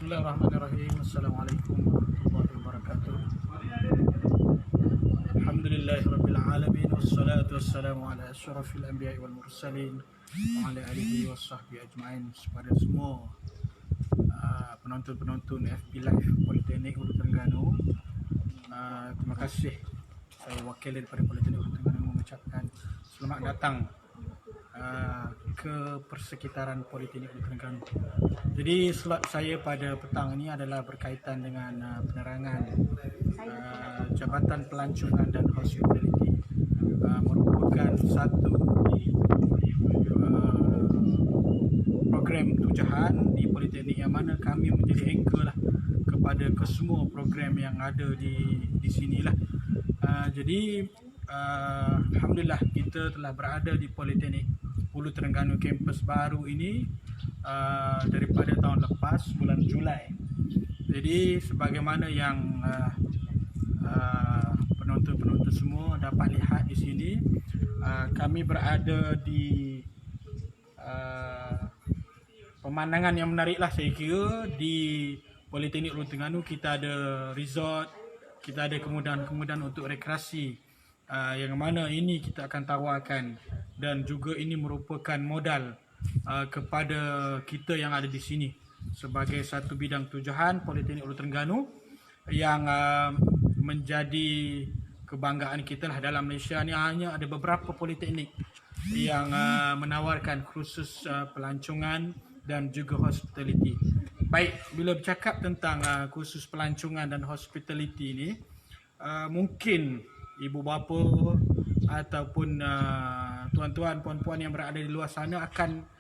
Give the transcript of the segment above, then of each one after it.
Bismillahirrahmanirrahim. Assalamualaikum warahmatullahi wabarakatuh. Alhamdulillahirabbil alamin wassalatu wassalamu ala asyrafil anbiya'i wal mursalin wa ala alihi washabbihi ajmain. Kepada semua penonton-penonton FB Live Politeknik Hulu Terengganu, terima kasih. Saya wakil daripada Politeknik Hulu Terengganu mengucapkan selamat datang ke persekitaran Politeknik Hulu Terengganu. Jadi slot saya pada petang ini adalah berkaitan dengan penerangan Jabatan Pelancongan dan Hospitality, merupakan satu program tujahan di Politeknik yang mana kami menjadi anchor lah kepada kesemua program yang ada di sinilah. Jadi alhamdulillah kita telah berada di Politeknik Hulu Terengganu kampus baru ini daripada tahun lepas bulan Julai. Jadi sebagaimana yang penonton-penonton semua dapat lihat di sini, kami berada di pemandangan yang menarik lah saya kira. Di Politeknik Hulu Terengganu kita ada resort, kita ada kemudahan-kemudahan untuk rekreasi, yang mana ini kita akan tawarkan, dan juga ini merupakan modal kepada kita yang ada di sini sebagai satu bidang tujuan Politeknik Hulu Terengganu yang menjadi kebanggaan kita lah. Dalam Malaysia ni hanya ada beberapa politeknik yang menawarkan kursus pelancongan dan juga hospitality. Baik, bila bercakap tentang kursus pelancongan dan hospitality ini, mungkin ibu bapa ataupun tuan-tuan, puan-puan yang berada di luar sana akan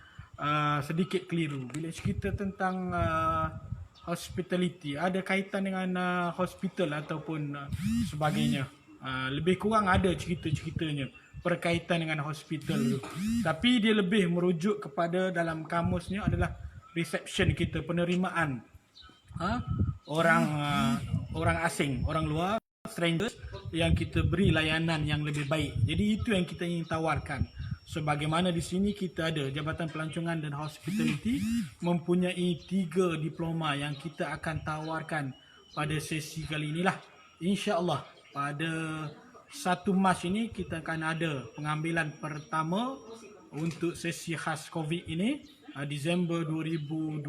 sedikit keliru bila cerita tentang hospitality. Ada kaitan dengan hospital ataupun sebagainya. Lebih kurang ada cerita-ceritanya berkaitan dengan hospital tu. Tapi dia lebih merujuk kepada, dalam kamusnya adalah reception kita, penerimaan orang asing, orang luar, strangers, yang kita beri layanan yang lebih baik. Jadi itu yang kita ingin tawarkan. Sebagaimana di sini kita ada Jabatan Pelancongan dan Hospitality mempunyai 3 diploma yang kita akan tawarkan pada sesi kali inilah. InsyaAllah pada 1 Mac ini kita akan ada pengambilan pertama untuk sesi khas COVID ini, Disember 2020.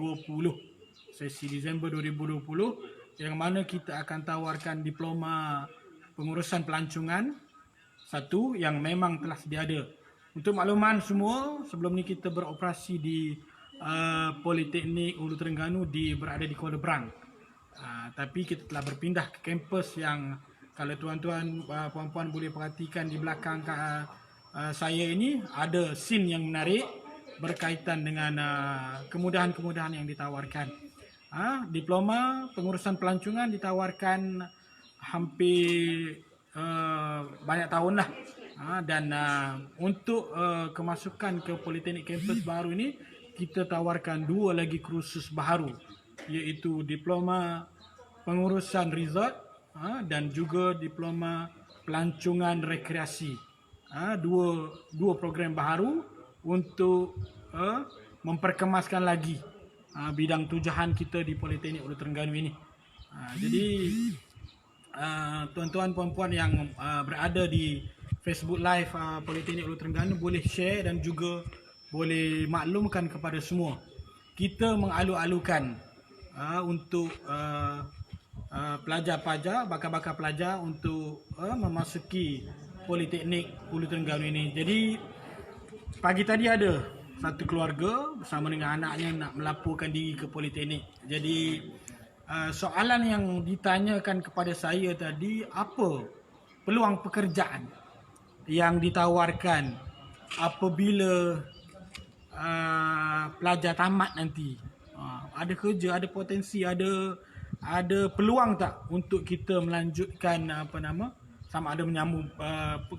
Sesi Disember 2020 yang mana kita akan tawarkan diploma pengurusan pelancongan 1 yang memang telah sedia ada. Untuk makluman semua, sebelum ni kita beroperasi di Politeknik Hulu Terengganu berada di Kuala Berang. Tapi kita telah berpindah ke kampus yang, kalau tuan-tuan, puan-puan boleh perhatikan di belakang saya ini, ada scene yang menarik berkaitan dengan kemudahan-kemudahan yang ditawarkan. Diploma pengurusan pelancongan ditawarkan hampir banyak tahun lah. Dan untuk kemasukan ke Politeknik Kampus baru ini, kita tawarkan 2 lagi kursus baru, iaitu diploma pengurusan resort dan juga diploma pelancongan rekreasi. Dua program baru untuk memperkemaskan lagi bidang tujuan kita di Politeknik Hulu Terengganu ini. Jadi tuan-tuan, puan-puan yang berada di Facebook Live Politeknik Hulu Terengganu boleh share dan juga boleh maklumkan kepada semua. Kita mengalu-alukan untuk pelajar-pelajar, bakal-bakal pelajar untuk memasuki Politeknik Hulu Terengganu ini. Jadi pagi tadi ada satu keluarga bersama dengan anaknya nak melaporkan diri ke Politeknik. Jadi soalan yang ditanyakan kepada saya tadi, apa peluang pekerjaan yang ditawarkan apabila pelajar tamat nanti? Ada kerja, ada potensi, ada peluang tak untuk kita melanjutkan sama ada menyambung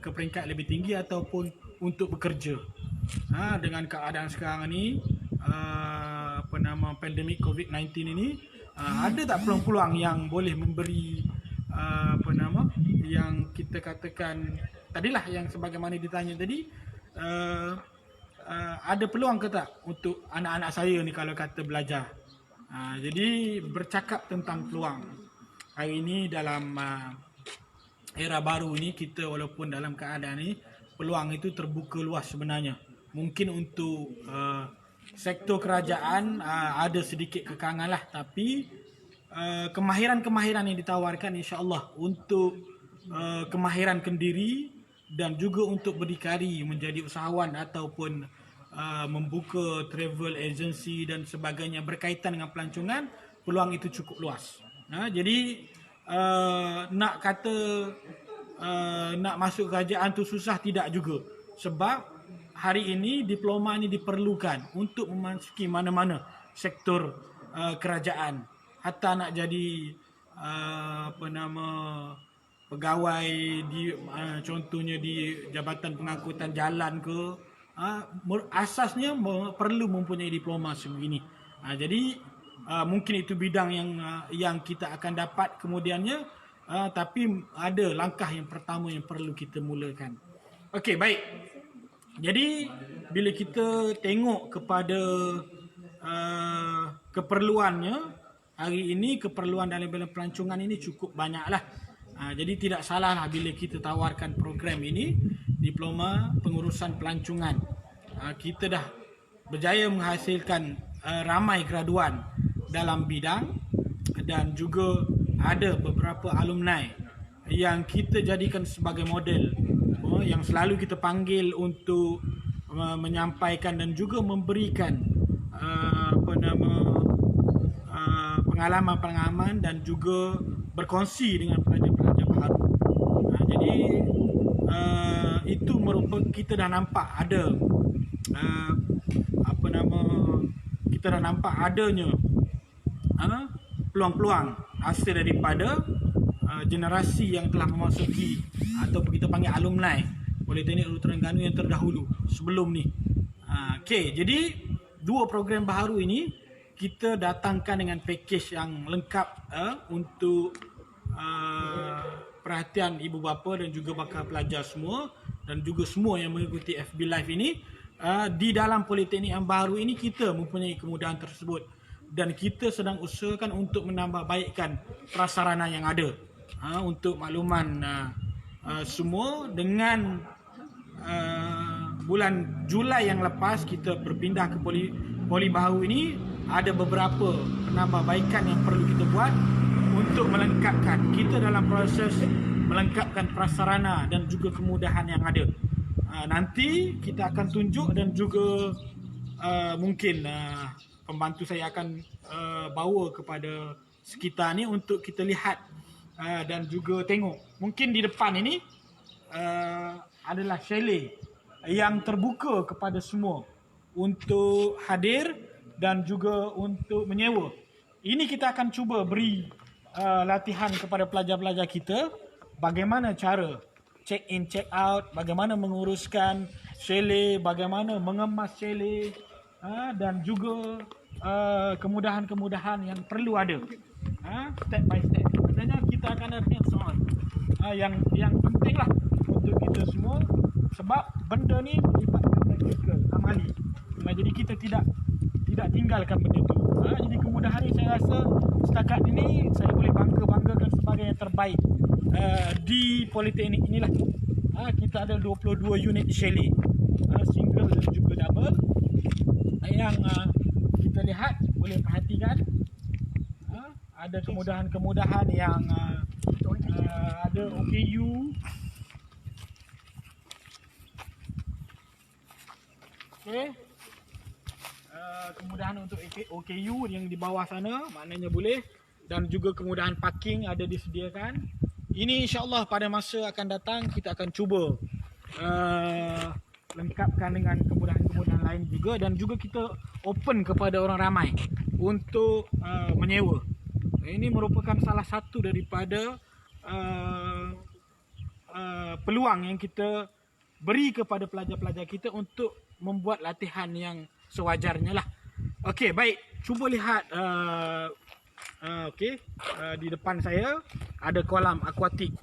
ke peringkat lebih tinggi ataupun untuk bekerja. Dengan keadaan sekarang ni, pandemik COVID-19 ini, ada tak peluang-peluang yang boleh memberi yang kita katakan tadilah, yang sebagaimana ditanya tadi, ada peluang ke tak untuk anak-anak saya ni kalau kata belajar Jadi bercakap tentang peluang. Hari ini dalam era baru ini, kita walaupun dalam keadaan ini, peluang itu terbuka luas sebenarnya. Mungkin untuk sektor kerajaan ada sedikit kekangan lah, tapi kemahiran-kemahiran yang ditawarkan insya-Allah untuk kemahiran kendiri dan juga untuk berdikari menjadi usahawan ataupun membuka travel agency dan sebagainya berkaitan dengan pelancongan, peluang itu cukup luas. Jadi nak kata nak masuk kerajaan tu susah, tidak juga. Sebab hari ini diploma ni diperlukan untuk memasuki mana-mana sektor kerajaan. Hatta nak jadi pegawai di contohnya di Jabatan Pengangkutan Jalan ke, asasnya perlu mempunyai diploma sebegini. Jadi mungkin itu bidang yang kita akan dapat kemudiannya, tapi ada langkah yang pertama yang perlu kita mulakan. Okey, baik. Jadi bila kita tengok kepada keperluannya, hari ini keperluan dalam bidang pelancongan ini cukup banyaklah. Jadi tidak salahlah bila kita tawarkan program ini, diploma pengurusan pelancongan. Kita dah berjaya menghasilkan ramai graduan dalam bidang dan juga ada beberapa alumni yang kita jadikan sebagai model, yang selalu kita panggil untuk menyampaikan dan juga memberikan pengalaman-pengalaman dan juga berkongsi dengan pelajar-pelajar baru. Jadi itu merupakan, kita dah nampak ada kita dah nampak adanya peluang-peluang hasil daripada generasi yang telah memasuki atau kita panggil alumni Politeknik Hulu Terengganu yang terdahulu sebelum ni. Okey, jadi dua program baharu ini kita datangkan dengan pakej yang lengkap untuk perhatian ibu bapa dan juga bakal pelajar semua dan juga semua yang mengikuti FB Live ini. Di dalam politeknik yang baru ini kita mempunyai kemudahan tersebut dan kita sedang usahakan untuk menambah baikkan prasarana yang ada. Untuk makluman semua, dengan bulan Julai yang lepas kita berpindah ke poli baru ini, ada beberapa penambahbaikan yang perlu kita buat untuk melengkapkan. Kita dalam proses melengkapkan prasarana dan juga kemudahan yang ada. Nanti kita akan tunjuk dan juga mungkin pembantu saya akan bawa kepada sekitar ni untuk kita lihat dan juga tengok. Mungkin di depan ini adalah chalet yang terbuka kepada semua untuk hadir dan juga untuk menyewa. Ini kita akan cuba beri latihan kepada pelajar-pelajar kita bagaimana cara check in, check out, bagaimana menguruskan chalet, bagaimana mengemas chalet, dan juga kemudahan-kemudahan yang perlu ada. Step by step. Sebenarnya kita akan ada hands on. Yang pentinglah untuk kita semua, sebab benda ni melibatkan praktikal, amali. Jadi kita tidak tinggalkan benda tu. Jadi kemudahan ni saya rasa setakat ini saya boleh banggakan sebagai yang terbaik di politeknik inilah. Kita ada 22 unit chalet, single dan juga double, yang kita lihat boleh perhatikan. Ada kemudahan-kemudahan yang ada OKU. Okey. Kemudahan untuk OKU yang di bawah sana maknanya boleh, dan juga kemudahan parking ada disediakan. Ini insya-Allah pada masa akan datang kita akan cuba lengkapkan dengan kemudahan-kemudahan lain juga, dan juga kita open kepada orang ramai untuk menyewa. Ini merupakan salah satu daripada peluang yang kita beri kepada pelajar-pelajar kita untuk membuat latihan yang sewajarnya lah. Okey, baik. Cuba lihat di depan saya ada kolam akuatik,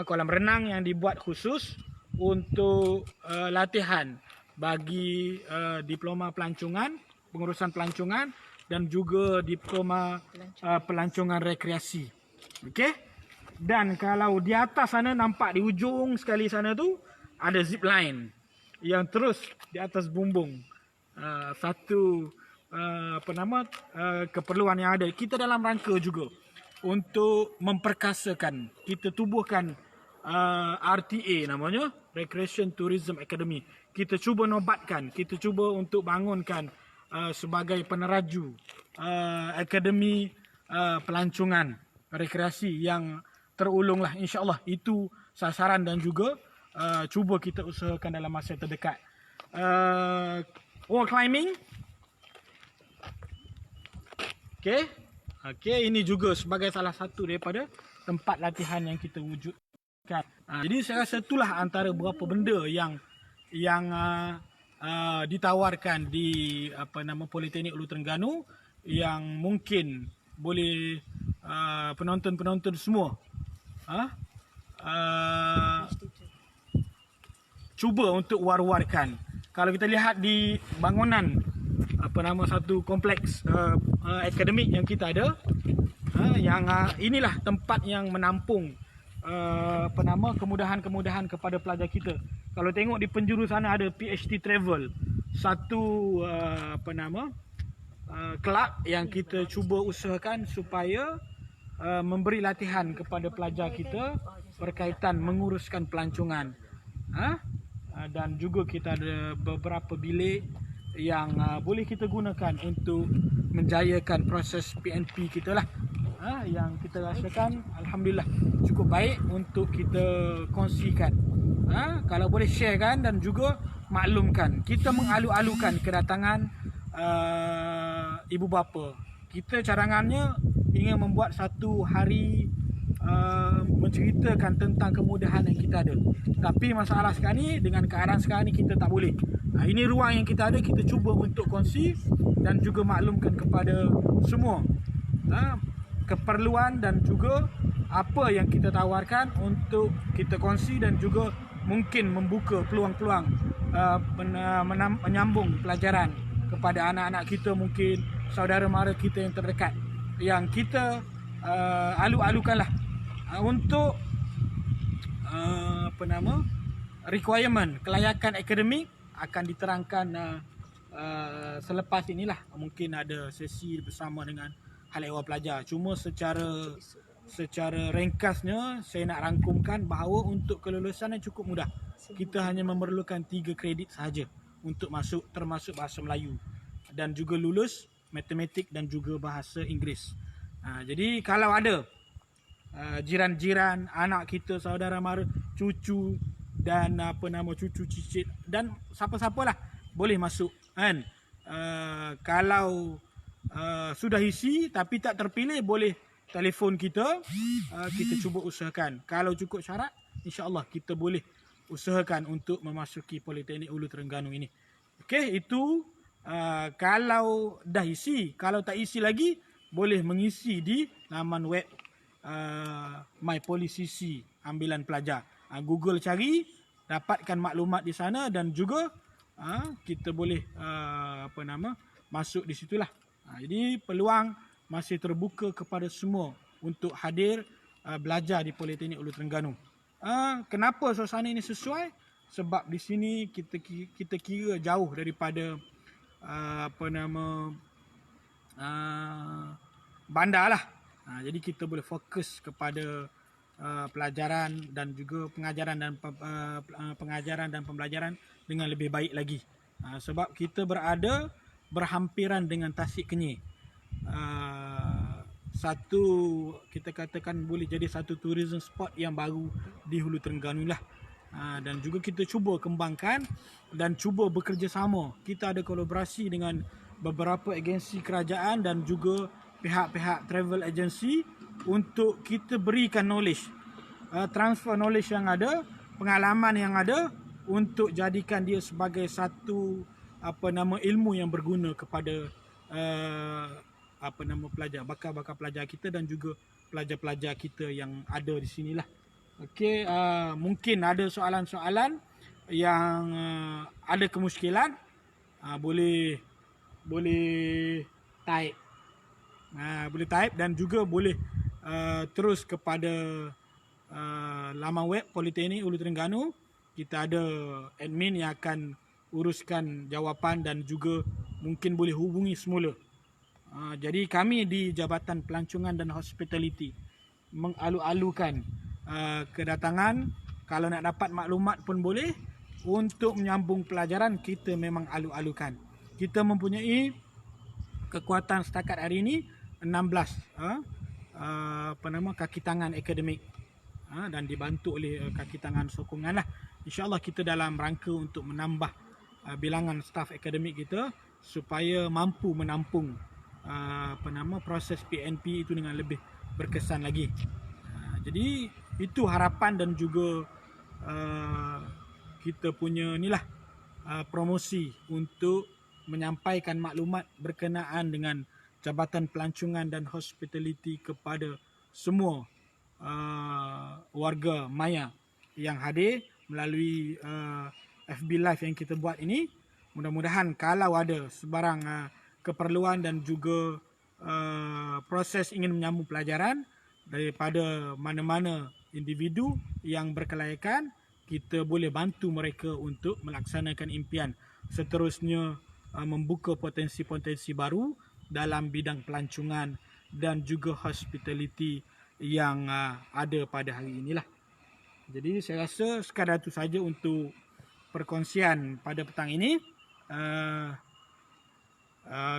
kolam renang yang dibuat khusus untuk latihan bagi diploma pelancongan pengurusan pelancongan dan juga diploma pelancongan rekreasi. Okey. Dan kalau di atas sana nampak di ujung sekali sana tu ada zip line yang terus di atas bumbung. Satu keperluan yang ada. Kita dalam rangka juga untuk memperkasakan, kita tubuhkan RTA namanya, Recreation Tourism Academy. Kita cuba nobatkan, kita cuba untuk bangunkan sebagai peneraju akademi pelancongan rekreasi yang terulung lah, insyaAllah. Itu sasaran dan juga cuba kita usahakan dalam masa terdekat. Wall climbing. Okey, ini juga sebagai salah satu daripada tempat latihan yang kita wujudkan. Jadi saya rasa itulah antara beberapa benda yang ditawarkan di Politeknik Ulu Terengganu yang mungkin boleh penonton-penonton semua cuba untuk war-warkan. Kalau kita lihat di bangunan satu kompleks akademik yang kita ada, inilah tempat yang menampung kemudahan-kemudahan kepada pelajar kita. Kalau tengok di penjuru sana ada PhD Travel, satu kelab yang kita cuba usahakan supaya memberi latihan kepada pelajar kita berkaitan menguruskan pelancongan. Dan juga kita ada beberapa bilik yang boleh kita gunakan untuk menjayakan proses PNP kita lah. Yang kita rasakan alhamdulillah cukup baik untuk kita kongsikan. Kalau boleh sharekan dan juga maklumkan. Kita mengalu-alukan kedatangan ibu bapa. Kita cadangannya ingin membuat satu hari menceritakan tentang kemudahan yang kita ada. Tapi masalah sekarang ni, dengan keadaan sekarang ni, kita tak boleh. Ini ruang yang kita ada, kita cuba untuk kongsi dan juga maklumkan kepada semua keperluan dan juga apa yang kita tawarkan untuk kita kongsi dan juga mungkin membuka peluang-peluang menyambung pelajaran kepada anak-anak kita, mungkin saudara mara kita yang terdekat, yang kita alu-alukanlah untuk requirement kelayakan akademik akan diterangkan selepas inilah. Mungkin ada sesi bersama dengan hal ehwal pelajar. Cuma secara ringkasnya saya nak rangkumkan bahawa untuk kelulusan yang cukup mudah. Kita hanya memerlukan 3 kredit sahaja untuk masuk, termasuk bahasa Melayu dan juga lulus matematik dan juga bahasa Inggeris. Jadi kalau ada jiran-jiran, anak kita, saudara mara, cucu dan cucu cicit dan siapa-siapalah boleh masuk kan. Kalau sudah isi tapi tak terpilih, boleh telefon kita, kita cuba usahakan. Kalau cukup syarat, insya-Allah kita boleh usahakan untuk memasuki Politeknik Ulu Terengganu ini. Okey, itu kalau dah isi. Kalau tak isi lagi, boleh mengisi di laman web MyPoliCC ambilan pelajar. Google cari, dapatkan maklumat di sana dan juga kita boleh masuk di situlah. Jadi peluang masih terbuka kepada semua untuk hadir belajar di Politeknik Ulu Terengganu. Kenapa suasana ini sesuai? Sebab di sini kita kira jauh daripada bandar lah. Jadi kita boleh fokus kepada pelajaran dan juga pengajaran dan pembelajaran dengan lebih baik lagi. Sebab kita berhampiran dengan Tasik Kenyir. Satu, kita katakan boleh jadi satu tourism spot yang baru di Hulu Terengganu lah. Dan juga kita cuba kembangkan dan cuba bekerjasama. Kita ada kolaborasi dengan beberapa agensi kerajaan dan juga pihak-pihak travel agency untuk kita berikan knowledge, transfer knowledge yang ada, pengalaman yang ada, untuk jadikan dia sebagai satu ilmu yang berguna kepada pelajar, bakal-bakal pelajar kita dan juga pelajar-pelajar kita yang ada di sinilah. Okey, mungkin ada soalan-soalan yang ada kemusykilan, boleh boleh type. Boleh type dan juga boleh terus kepada laman web Politeknik Ulu Terengganu. Kita ada admin yang akan uruskan jawapan dan juga mungkin boleh hubungi semula. Jadi kami di Jabatan Pelancongan dan Hospitality mengalu-alukan kedatangan. Kalau nak dapat maklumat pun boleh. Untuk menyambung pelajaran kita memang alu-alukan. Kita mempunyai kekuatan setakat hari ini 16 kaki tangan akademik dan dibantu oleh kaki tangan sokongan lah. InsyaAllah kita dalam rangka untuk menambah bilangan staf akademik kita supaya mampu menampung proses PNP itu dengan lebih berkesan lagi. Jadi itu harapan dan juga kita punya promosi untuk menyampaikan maklumat berkenaan dengan Jabatan Pelancongan dan Hospitality kepada semua warga Maya yang hadir melalui FB Live yang kita buat ini. Mudah-mudahan kalau ada sebarang keperluan dan juga proses ingin menyambung pelajaran daripada mana-mana individu yang berkelayakan, kita boleh bantu mereka untuk melaksanakan impian. Seterusnya membuka potensi-potensi baru dalam bidang pelancongan dan juga hospitality yang ada pada hari inilah. Jadi saya rasa sekadar itu saja untuk perkongsian pada petang ini.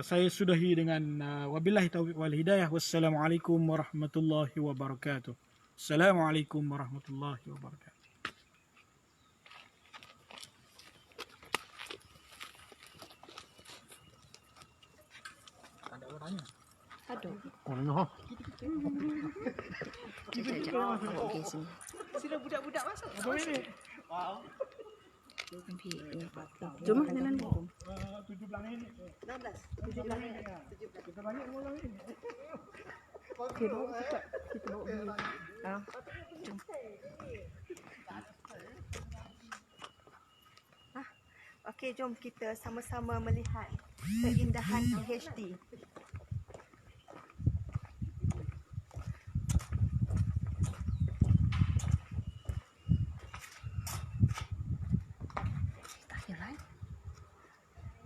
Saya sudahi dengan wabillahi taufiq wal hidayah. Wassalamualaikum warahmatullahi wabarakatuh. Assalamualaikum warahmatullahi wabarakatuh. Ada orang tanya? Aduh. Oh, no. Sekejap. Okey, sini. Sudah budak-budak masuk. Wow. Jom lah, Nelan. 17 minit. 16. 17 minit. Kita banyak orang ini. Okey, bawa cepat. Kita bawa dulu. Jom. Okey, jom kita sama-sama melihat keindahan PhD.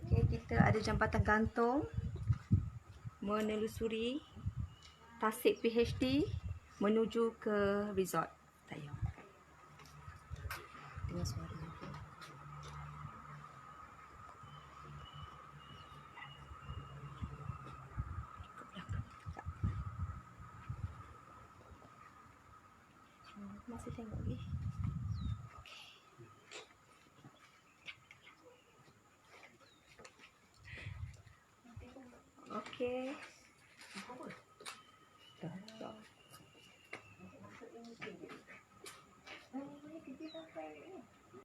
Okey, kita ada jambatan gantung menelusuri tasik PhD menuju ke resort. Tayo. Dengar suara. Masih tengok lagi. Okey. Dah. Dah.